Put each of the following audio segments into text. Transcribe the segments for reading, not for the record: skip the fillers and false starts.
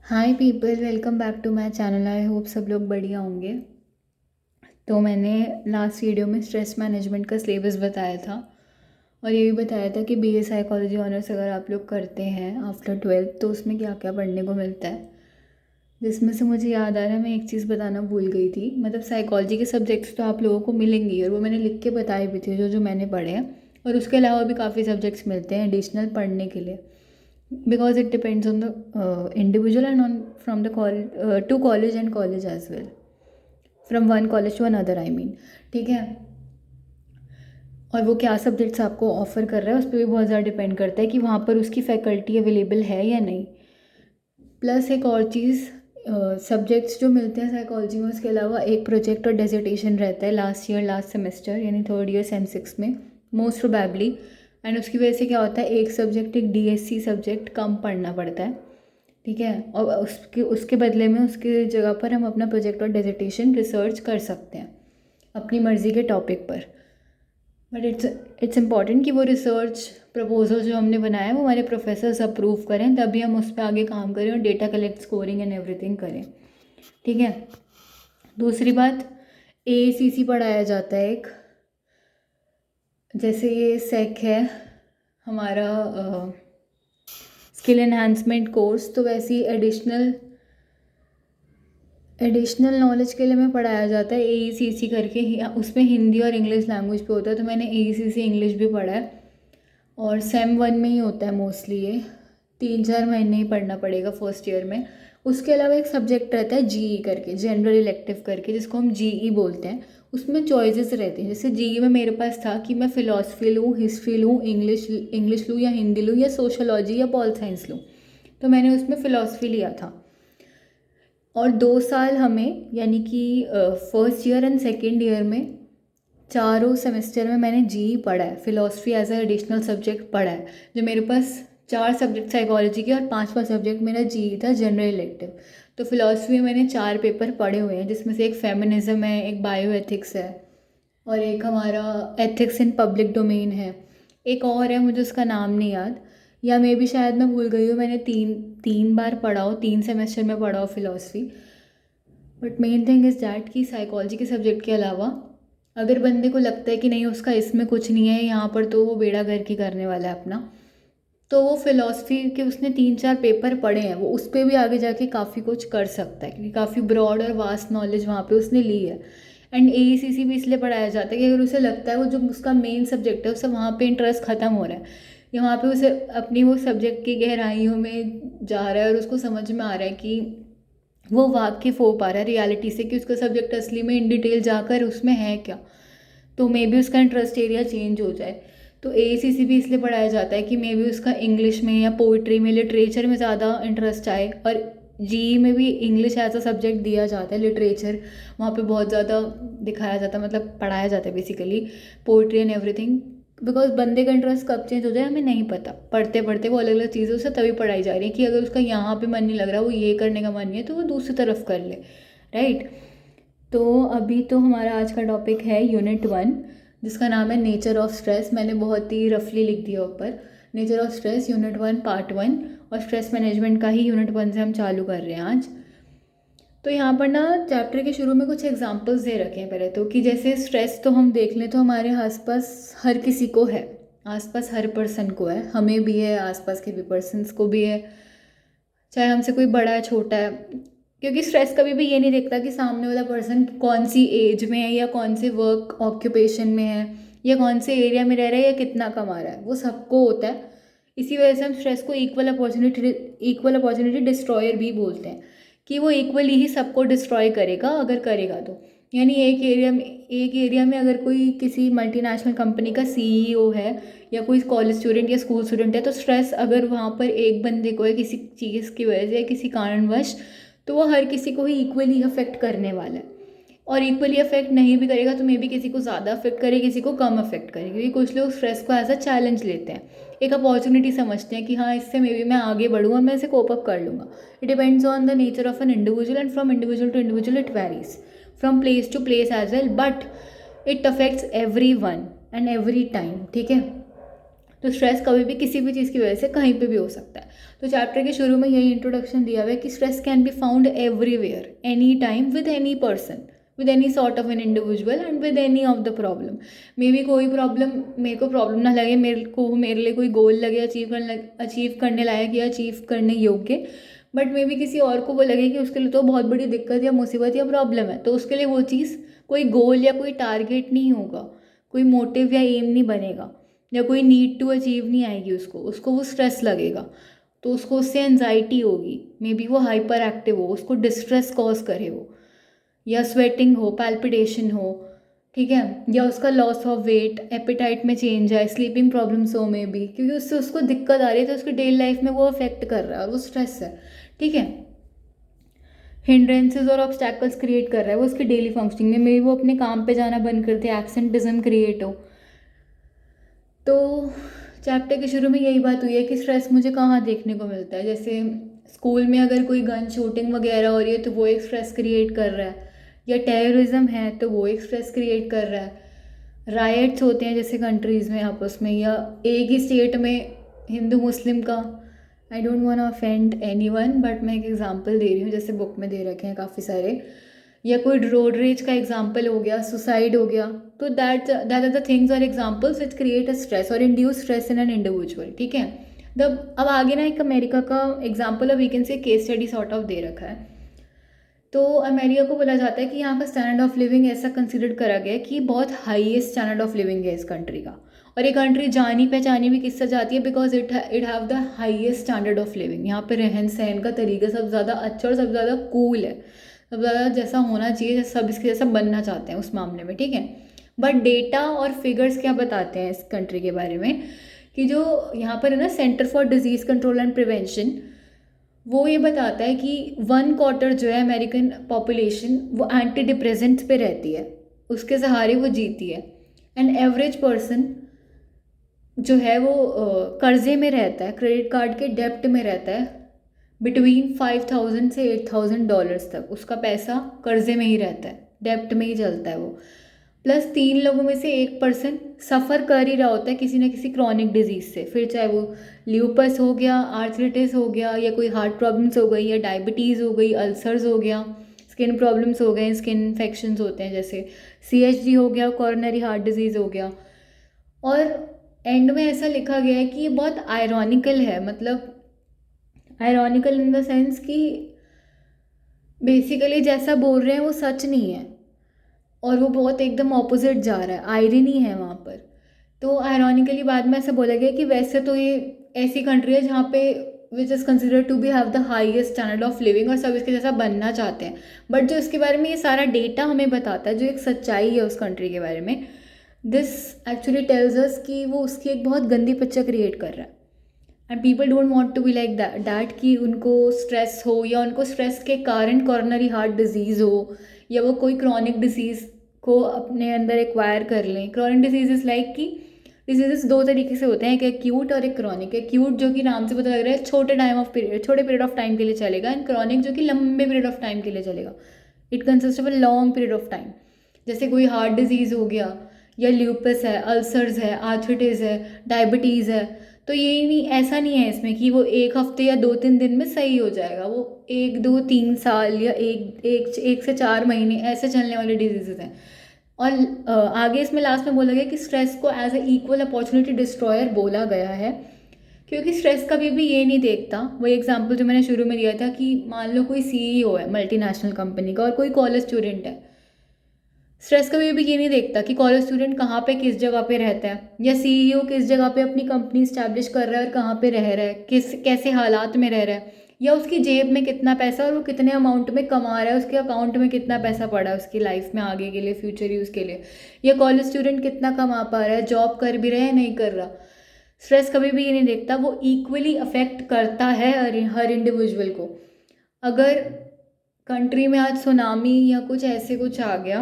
Hi people, welcome back to my channel. I hope सब लोग बढ़िया होंगे। तो मैंने लास्ट वीडियो में स्ट्रेस मैनेजमेंट का सिलेबस बताया था और ये भी बताया था कि बीए साइकोलॉजी ऑनर्स अगर आप लोग करते हैं आफ्टर 12th तो उसमें क्या क्या पढ़ने को मिलता है। जिसमें से मुझे याद आ रहा है, मैं एक चीज़ बताना भूल गई थी। मतलब साइकोलॉजी के सब्जेक्ट्स तो आप लोगों को मिलेंगे और वो मैंने लिख के बताए भी थे जो जो मैंने पढ़े हैं। और उसके अलावा भी काफ़ी सब्जेक्ट्स मिलते हैं एडिशनल पढ़ने के लिए, because it depends on the individual and on from the to college and college as well, from one college to another I mean। ठीक है। और वो क्या सब्जेक्ट्स आपको ऑफर कर रहा है उस पर भी बहुत ज़्यादा डिपेंड करता है कि वहाँ पर उसकी फैकल्टी अवेलेबल है या नहीं। प्लस एक और चीज़, सब्जेक्ट्स जो मिलते हैं साइकोलॉजी में उसके अलावा एक प्रोजेक्ट और डेजिटेशन रहता है लास्ट सेमेस्टर यानी थर्ड ईयर सेम 6 में मोस्ट प्रोबेबली। एंड उसकी वजह से क्या होता है, एक सब्जेक्ट एक डीएससी सब्जेक्ट कम पढ़ना पड़ता है। ठीक है। और उसके उसके बदले में उसके जगह पर हम अपना प्रोजेक्ट और डेजिटेशन रिसर्च कर सकते हैं अपनी मर्ज़ी के टॉपिक पर। बट इट्स इम्पॉर्टेंट कि वो रिसर्च प्रपोजल जो हमने बनाया है वो हमारे प्रोफेसर्स अप्रूव करें, तभी हम उस पर आगे काम करें और data collect scoring and everything करें। ठीक है। दूसरी बात, एसीसी पढ़ाया जाता है एक, जैसे ये सेक है हमारा स्किल एनहांसमेंट कोर्स, तो वैसे ही एडिशनल नॉलेज के लिए मैं पढ़ाया जाता है एईसीसी करके उसमें हिंदी और इंग्लिश लैंग्वेज पे होता है। तो मैंने एईसीसी इंग्लिश भी पढ़ा है और सेम 1 में ही होता है मोस्टली। ये 3-4 महीने ही पढ़ना पड़ेगा फर्स्ट ईयर में। उसके अलावा एक सब्जेक्ट रहता है जीई करके, जनरल इलेक्टिव करके, जिसको हम जीई बोलते हैं। उसमें चॉइसेस रहती हैं। जैसे जीई में मेरे पास था कि मैं फ़िलासफ़ी लूँ, हिस्ट्री लूँ, इंग्लिश लूँ या हिंदी लूँ या सोशोलॉजी या पॉल साइंस लूँ। तो मैंने उसमें फ़िलासफ़ी लिया था। और 2 साल हमें यानी कि first year and second year में चारों सेमेस्टर में मैंने जी पढ़ा है, philosophy as a additional subject पढ़ा है। जो मेरे पास 4 सब्जेक्ट साइकोलॉजी के और 5वां सब्जेक्ट मेरा जी था जनरल इलेक्टिव। तो फ़िलासफ़ी में मैंने 4 पेपर पढ़े हुए हैं, जिसमें से एक फेमिनिज्म है, एक बायो एथिक्स है और एक हमारा एथिक्स इन पब्लिक डोमेन है। एक और है, मुझे उसका नाम नहीं याद, या मे भी शायद मैं भूल गई हूँ। मैंने तीन तीन बार पढ़ा हो, 3 सेमेस्टर में पढ़ा हो philosophy. But main thing is that कि साइकोलॉजी के सब्जेक्ट के अलावा अगर बंदे को लगता है कि नहीं उसका इसमें कुछ नहीं है यहाँ पर, तो वो बेड़ा गर्क ही करने वाला है अपना, तो वो फ़िलासफ़ी के उसने 3-4 पेपर पढ़े हैं, वो उस पर भी आगे जाके काफ़ी कुछ कर सकता है क्योंकि काफ़ी ब्रॉड और वास्ट नॉलेज वहाँ पे उसने ली है। एंड एईसीसी भी इसलिए पढ़ाया जाता है कि अगर उसे लगता है वो जो उसका मेन सब्जेक्ट है उससे वहाँ पे इंटरेस्ट ख़त्म हो रहा है या वहाँ पे उसे अपनी वो सब्जेक्ट की गहराइयों में जा रहा है और उसको समझ में आ रहा है कि वो वाकिफ़ हो पा रहा है रियलिटी से कि उसका सब्जेक्ट असली में इन डिटेल जाकर उसमें है क्या, तो मे बी उसका इंटरेस्ट एरिया चेंज हो जाए। तो एसीसी भी इसलिए पढ़ाया जाता है कि मे बी उसका इंग्लिश में या पोइट्री में, लिटरेचर में ज़्यादा इंटरेस्ट आए। और जी में भी इंग्लिश एज अ सब्जेक्ट दिया जाता है, लिटरेचर वहाँ पे बहुत ज़्यादा दिखाया जाता है, मतलब पढ़ाया जाता है basically, poetry and everything. Because बंदे का इंटरेस्ट कब चेंज हो जाए हमें नहीं पता, पढ़ते पढ़ते वो अलग अलग चीज़ें उसे तभी पढ़ाई जा रही है कि अगर उसका यहाँ पे मन नहीं लग रहा, वो ये करने का मन नहीं है, तो वो दूसरी तरफ कर ले। राइट। तो अभी तो हमारा आज का टॉपिक है यूनिट 1, जिसका नाम है नेचर ऑफ स्ट्रेस। मैंने बहुत ही रफली लिख दिया ऊपर, nature of stress unit 1 part 1। और स्ट्रेस मैनेजमेंट का ही यूनिट 1 से हम चालू कर रहे हैं आज। तो यहाँ पर ना चैप्टर के शुरू में कुछ एग्जांपल्स दे रखे हैं पहले तो, कि जैसे स्ट्रेस तो हम देख लें तो हमारे आसपास हर किसी को है, आसपास हर पर्सन को है, हमें भी है, आसपास के भी पर्सन्स को भी है, चाहे हमसे कोई बड़ा है छोटा है। क्योंकि स्ट्रेस कभी भी ये नहीं देखता कि सामने वाला पर्सन कौन सी एज में है या कौन से वर्क ऑक्यूपेशन में है या कौन से एरिया में रह रहा है या कितना कमा रहा है, वो सबको होता है। इसी वजह से हम स्ट्रेस को इक्वल अपॉर्चुनिटी डिस्ट्रॉयर भी बोलते हैं, कि वो इक्वली ही सबको डिस्ट्रॉय करेगा अगर करेगा तो। यानी एक एरिया में अगर कोई किसी मल्टीनेशनल कंपनी का सीईओ है या कोई कॉलेज स्टूडेंट या स्कूल स्टूडेंट है, तो स्ट्रेस अगर वहाँ पर एक बंदे को है किसी चीज़ की वजह से या किसी कारणवश, तो वो हर किसी को ही इक्वली अफेक्ट करने वाला है। और इक्वली अफेक्ट नहीं भी करेगा तो मे बी किसी को ज़्यादा अफेक्ट करे, किसी को कम अफेक्ट करे, क्योंकि कुछ लोग स्ट्रेस को एज अ चैलेंज लेते हैं, एक अपॉर्चुनिटी समझते हैं कि हाँ इससे मे बी मैं आगे बढ़ूँगा, मैं इसे कोप अप कर लूँगा। It depends on the nature of an individual and from individual to individual it varies, from place to place as well, but it affects every one and every time. ठीक है। तो stress कभी भी किसी भी चीज़ की वजह से कहीं पे भी हो सकता है। तो चैप्टर के शुरू में यही इंट्रोडक्शन दिया हुआ है कि stress can be found everywhere, any time, with any person, with any sort of an individual and with any of the problem. May be कोई प्रॉब्लम मेरे को प्रॉब्लम ना लगे, मेरे लिए कोई गोल लगे अचीव करने लायक या अचीव करने योग्य, बट मे बी किसी और को वो लगे कि उसके लिए तो बहुत बड़ी दिक्कत या मुसीबत या प्रॉब्लम है, तो उसके लिए वो चीज़ कोई गोल या कोई टारगेट नहीं होगा, कोई मोटिव या एम नहीं बनेगा, या कोई नीड टू अचीव नहीं आएगी उसको वो स्ट्रेस लगेगा, तो उसको उससे एनजाइटी होगी, मे बी वो हाइपर एक्टिव हो, उसको डिस्ट्रेस कॉज करे वो, या स्वेटिंग हो, पैल्पिटेशन हो, ठीक है, या उसका लॉस ऑफ वेट, एपेटाइट में चेंज आए, स्लीपिंग प्रॉब्लम्स हो मे बी, क्योंकि उससे उसको दिक्कत आ रही है तो उसकी डेली लाइफ में वो अफेक्ट कर रहा है और वो स्ट्रेस है, ठीक है। हिंड्रेंसेस और ऑब्स्टैकल्स क्रिएट कर रहा है वो उसकी डेली फंक्शनिंग में, मे बी वो अपने काम पे जाना बंद कर दे, एब्सेंटिज्म क्रिएट हो। तो चैप्टर के शुरू में यही बात हुई है कि स्ट्रेस मुझे कहाँ देखने को मिलता है, जैसे स्कूल में अगर कोई गन शूटिंग वगैरह हो रही है तो वो एक स्ट्रेस क्रिएट कर रहा है, या टेररिज्म है तो वो एक स्ट्रेस क्रिएट कर रहा है, राइट्स होते हैं जैसे कंट्रीज़ में आपस में, या एक ही स्टेट में हिंदू मुस्लिम का, I don't want to offend anyone, but मैं एक एग्जांपल दे रही हूँ, जैसे बुक में दे रखे हैं काफ़ी सारे, या कोई रोड रेज का एग्जाम्पल हो गया, सुसाइड हो गया, तो दैट आर द थिंग्स और examples which create a stress और induce stress in an individual, ठीक है। अब आगे ना एक अमेरिका का एग्जाम्पल और we can say case study sort of दे रखा है। तो अमेरिका को बोला जाता है कि यहाँ का स्टैंडर्ड ऑफ लिविंग ऐसा कंसिडर करा गया है कि बहुत हाईएस्ट स्टैंडर्ड ऑफ लिविंग है इस कंट्री का, और ये कंट्री जानी पहचानी भी किससे जाती है, because it have the highest standard of living. यहाँ पे रहन सहन का तरीका सबसे ज़्यादा अच्छा और सबसे ज़्यादा कूल है, सबसे ज़्यादा जैसा होना चाहिए, सब इसके जैसा बनना चाहते हैं उस मामले में, ठीक है। बट डेटा और फिगर्स क्या बताते हैं इस कंट्री के बारे में, कि जो यहाँ पर है ना centre for disease control and prevention, वो ये बताता है कि 1/4 जो है अमेरिकन पॉपुलेशन वो एंटी डिप्रेसेंट्स पे रहती है, उसके सहारे वो जीती है, एंड एवरेज पर्सन जो है वो कर्जे में रहता है, क्रेडिट कार्ड के डेप्ट में रहता है, बिटवीन $5,000 से $8,000 तक उसका पैसा कर्जे में ही रहता है, डेप्ट में ही चलता है वो। प्लस 3 लोगों में से 1 पर्सन सफ़र कर ही रहा होता है किसी ना किसी क्रॉनिक डिजीज़ से, फिर चाहे वो ल्यूपस हो गया, आर्थराइटिस हो गया, या कोई हार्ट प्रॉब्लम्स हो गई, या डायबिटीज़ हो गई, अल्सर्स हो गया, स्किन प्रॉब्लम्स हो गए, स्किन इन्फेक्शंस होते हैं जैसे CHD हो गया, कॉरोनरी हार्ट डिजीज़ हो गया। और एंड में ऐसा लिखा गया है कि ये बहुत आयरॉनिकल है, मतलब आयरॉनिकल इन द सेंस कि बेसिकली जैसा बोल रहे हैं वो सच नहीं है, और वो बहुत एकदम ऑपोजिट जा रहा है, आयरनी है वहाँ पर। तो आयरॉनिकली बाद में ऐसा बोला गया कि वैसे तो ये ऐसी कंट्री है जहाँ पे which is consider to be have the highest standard of living, और सब इसके जैसा बनना चाहते हैं, बट जो इसके बारे में ये सारा डेटा हमें बताता है, जो एक सच्चाई है उस कंट्री के बारे में, दिस एक्चुअली टेल्स अस कि वो उसकी एक बहुत गंदी पिक्चर क्रिएट कर रहा है, and people don't want to be like that कि उनको स्ट्रेस हो, या उनको स्ट्रेस के कारण कॉरोनरी हार्ट डिजीज़ हो, या वो कोई क्रॉनिक डिजीज़ को अपने अंदर एक्वायर कर लें। क्रॉनिक डिजीज़ लाइक कि डिजीज़ 2 तरीके से होते हैं, एक एक्यूट और एक क्रॉनिक। एक्यूट जो कि नाम से पता लग रहा है छोटे पीरियड ऑफ टाइम के लिए चलेगा, एंड क्रॉनिक जो कि लंबे पीरियड ऑफ टाइम के लिए चलेगा, it consist of a long period of time. जैसे कोई हार्ट डिजीज़ हो गया, या ल्यूपस है, अल्सर्स है, आर्थराइटिस है, डायबिटीज़ है, तो ये नहीं, ऐसा नहीं है इसमें कि वो 1 हफ्ते या 2-3 दिन में सही हो जाएगा, वो 1-2-3 साल या एक से 4 महीने ऐसे चलने वाले डिजीज़ हैं। और आगे इसमें लास्ट में बोला गया कि स्ट्रेस को as a equal opportunity destroyer बोला गया है, क्योंकि स्ट्रेस कभी भी ये नहीं देखता, वही एग्जांपल जो मैंने शुरू में दिया था कि मान लो कोई CEO है मल्टीनेशनल कंपनी का और कोई कॉलेज स्टूडेंट है, स्ट्रेस कभी भी ये नहीं देखता कि कॉलेज स्टूडेंट कहाँ पे किस जगह पे रहता है, या CEO किस जगह पे अपनी कंपनी इस्टेब्लिश कर रहा है और कहाँ पे रह रहा है, कैसे हालात में रह रहा है, या उसकी जेब में कितना पैसा और वो कितने अमाउंट में कमा रहा है, उसके अकाउंट में कितना पैसा पड़ा है उसकी लाइफ में आगे के लिए, फ्यूचर यूज़ के लिए, या कॉलेज स्टूडेंट कितना कमा पा रहा है, जॉब कर भी रहा है नहीं कर रहा। स्ट्रेस कभी भी ये नहीं देखता, वो इक्वली अफेक्ट करता है हर इंडिविजुअल को। अगर कंट्री में आज सुनामी या कुछ ऐसे कुछ आ गया,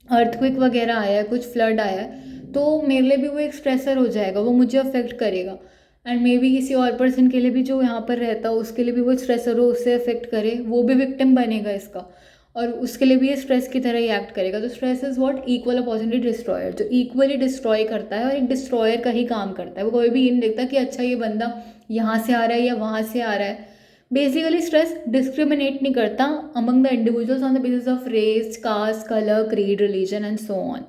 अर्थक्विक वगैरह आया है, कुछ फ्लड आया है, तो मेरे लिए भी वो एक स्ट्रेसर हो जाएगा, वो मुझे अफेक्ट करेगा, एंड मे बी किसी और पर्सन के लिए भी जो यहाँ पर रहता हो उसके लिए भी वो स्ट्रेसर हो, उससे अफेक्ट करे, वो भी विक्टिम बनेगा इसका। और उसके लिए भी ये स्ट्रेस की तरह ही एक्ट करेगा। तो stress is what equal opportunity destroyer, जो इक्वली डिस्ट्रॉय करता है और एक डिस्ट्रॉयर का ही काम करता है। वो कभी भी ये नहीं देखता कि अच्छा ये बंदा यहाँ से आ रहा है या वहाँ से आ रहा है। बेसिकली स्ट्रेस डिस्क्रिमिनेट नहीं करता among the individuals on the basis of race, caste, colour, creed, religion and so on.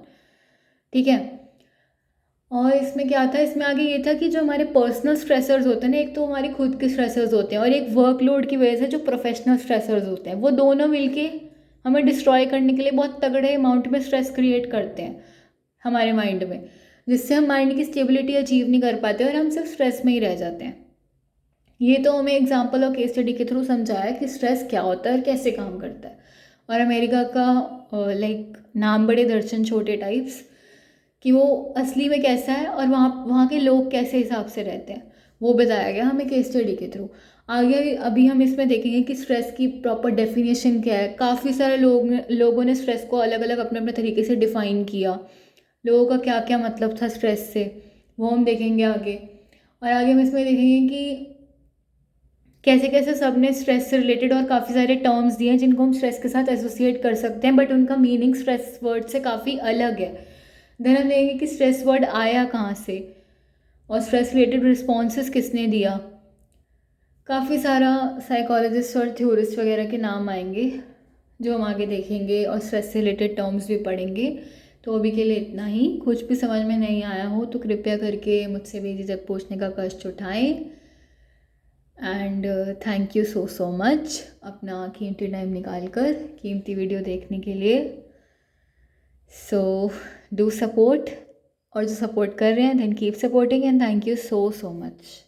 ठीक है। और इसमें क्या था, इसमें आगे ये था कि जो हमारे पर्सनल स्ट्रेसर्स होते हैं ना, एक तो हमारे खुद के स्ट्रेसर्स होते हैं और एक वर्कलोड की वजह से जो प्रोफेशनल स्ट्रेसर्स होते हैं, वो दोनों मिलके हमें डिस्ट्रॉय करने के लिए बहुत तगड़े अमाउंट में स्ट्रेस क्रिएट करते हैं हमारे माइंड में, जिससे हम माइंड की स्टेबिलिटी अचीव नहीं कर पाते और हम सिर्फ स्ट्रेस में ही रह जाते हैं। ये तो हमें एग्जाम्पल और केस स्टडी के थ्रू समझाया कि स्ट्रेस क्या होता है और कैसे काम करता है। और अमेरिका का लाइक नाम बड़े दर्शन छोटे टाइप्स, कि वो असली में कैसा है और वहाँ के लोग कैसे हिसाब से रहते हैं, वो बताया गया हमें केस स्टडी के थ्रू। आगे अभी हम इसमें देखेंगे कि स्ट्रेस की प्रॉपर डेफिनेशन क्या है। काफ़ी सारे लोगों ने स्ट्रेस को अलग अलग अपने अपने तरीके से डिफ़ाइन किया, लोगों का क्या क्या मतलब था स्ट्रेस से, वो हम देखेंगे आगे। और आगे हम इसमें देखेंगे कि कैसे कैसे सब ने स्ट्रेस से रिलेटेड और काफ़ी सारे टर्म्स दिए हैं जिनको हम स्ट्रेस के साथ एसोसिएट कर सकते हैं, बट उनका मीनिंग स्ट्रेस वर्ड से काफ़ी अलग है। देन हम देखेंगे कि स्ट्रेस वर्ड आया कहाँ से और स्ट्रेस रिलेटेड रिस्पॉन्सेस किसने दिया। काफ़ी सारा साइकोलॉजिस्ट और थ्योरिस्ट वगैरह के नाम आएंगे जो हम आगे देखेंगे और स्ट्रेस से रिलेटेड टर्म्स भी पढ़ेंगे। तो अभी के लिए इतना ही। कुछ भी समझ में नहीं आया हो तो कृपया करके मुझसे बेझिझक पूछने का कष्ट उठाएं। And thank you so much अपना कीमती टाइम निकाल कर कीमती वीडियो देखने के लिए। सो डू सपोर्ट, और जो सपोर्ट कर रहे हैं then keep supporting and thank you so much.